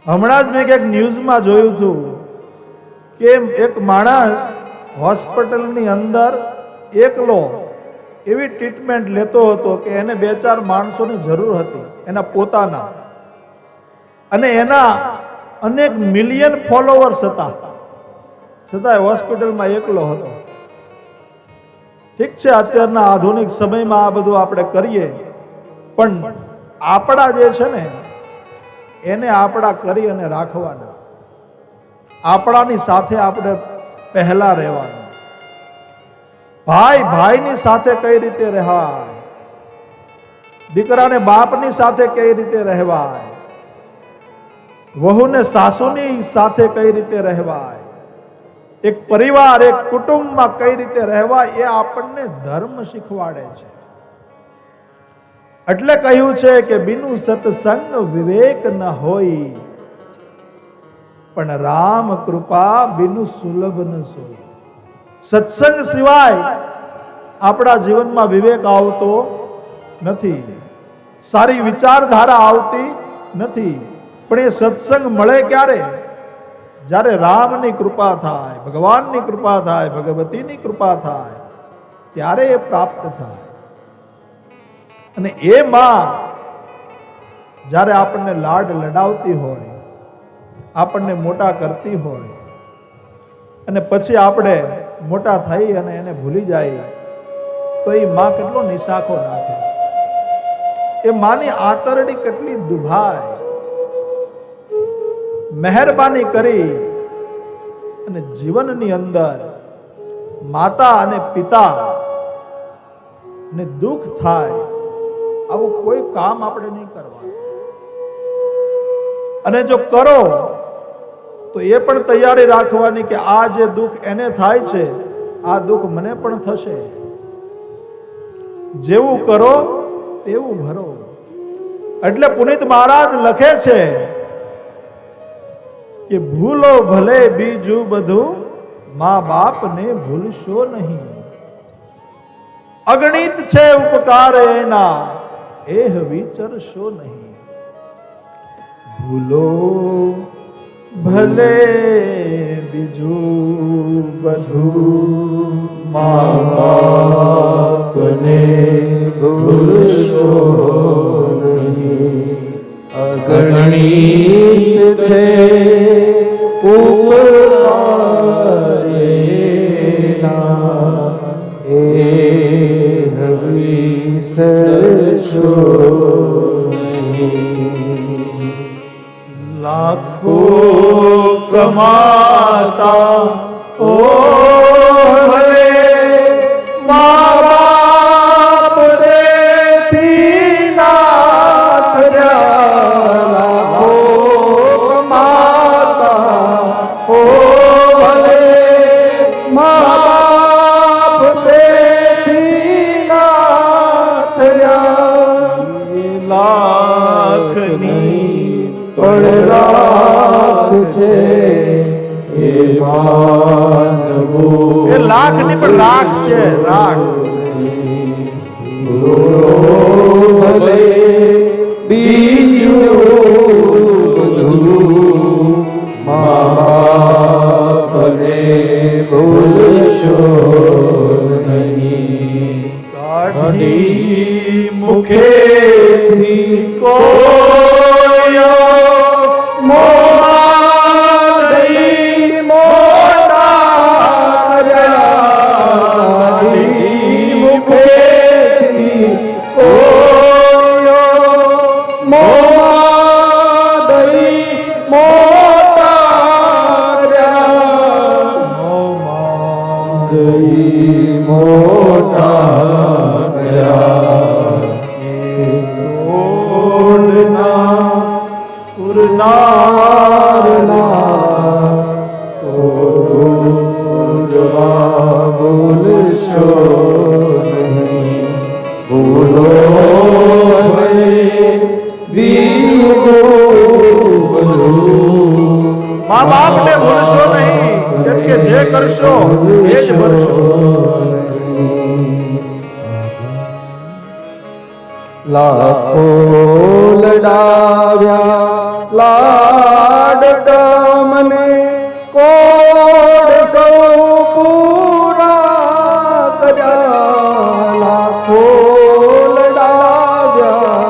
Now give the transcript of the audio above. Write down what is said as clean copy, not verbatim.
હમણાં જ મેં એક ન્યૂઝમાં જોયું હતું કે એક માણસ હોસ્પિટલની અંદર એકલો એવી ટ્રીટમેન્ટ લેતો હતો કે એને 2-4 માણસોની જરૂર હતી એના પોતાના, અને એના અનેક મિલિયન ફોલોવર્સ હતા, છતાંય હોસ્પિટલમાં એકલો હતો. ઠીક છે, અત્યારના આધુનિક સમયમાં આ બધું આપણે કરીએ, પણ આપણા જે છે ને એને આપણા કરી અને રાખવાના, આપણાની સાથે આપણે પહેલા રહેવાનું. ભાઈ ભાઈની સાથે કઈ રીતે રહેવાય, દીકરાને બાપની સાથે કઈ રીતે રહેવાય, વહુને સાસુની સાથે કઈ રીતે રહેવાય, એક પરિવાર એક કુટુંબમાં કઈ રીતે રહેવાય, એ આપણને ધર્મ શીખવાડે છે. એટલે કહ્યું છે કે બિનુ સત્સંગ વિવેક ન હોય, પણ રામ કૃપા બિનુ સુલભ ન સોય. સત્સંગ સિવાય આપણા જીવનમાં વિવેક આવતો નથી, સારી વિચારધારા આવતી નથી. પણ એ સત્સંગ મળે ક્યારે? જ્યારે રામની કૃપા થાય, ભગવાનની કૃપા થાય, ભગવતીની કૃપા થાય, ત્યારે એ પ્રાપ્ત થાય. અને એ માં જ્યારે આપણને લાડ લડાવતી હોય, આપણને મોટા કરતી હોય, અને પછી આપણે મોટા થઈ અને એને ભૂલી જાય, તો એ માં કેટલો નિશાખો નાખે. એ માની આંતરડી કેટલી દુભાય. મહેરબાની કરી અને જીવનની અંદર માતા અને પિતા ને દુઃખ થાય આવું કોઈ કામ આપણે નહીં કરવાનું. અને જો કરો તો એ પણ તૈયારી રાખવાની કે આ જે દુઃખ એને થાય છે, આ દુઃખ મને પણ થશે. જેવું કરો તેવું ભરો. એટલે પુનિત મહારાજ લખે છે કે ભૂલો ભલે બીજું બધું, મા બાપને ભૂલશો નહીં. અગણિત છે ઉપકાર એના, એહ વિચરશો નહીં. ભૂલો ભલે બીજું બધું, મા બાપને ભૂલશો નહીં. અગણિત છે ઉપકાર એના, એહ વિસરશો નહીં. લાખો કમાતા ઓ ભલે, મા બાપ દેથી નાથ રહ્યા. લાખો કમાતા ઓ ભલે, મા બાપ દેથી નાથ રહ્યા. લાખની પણ રાખ છે એ માનવો, એ લાખ ની પણ રાખ છે, રાખ. ભલે બીજું બધું, મા બાપને ભૂલશો નહીં. કાઢી મુખેથી કોઈ મા બાપને ભૂલશો નહીં, કેમ કે જે કરશો એ જ ભરશો. લાખો લડાવ્યા લાડકા મને કોડ સૌ પૂરા કર્યા, લાખો લડાવ્યા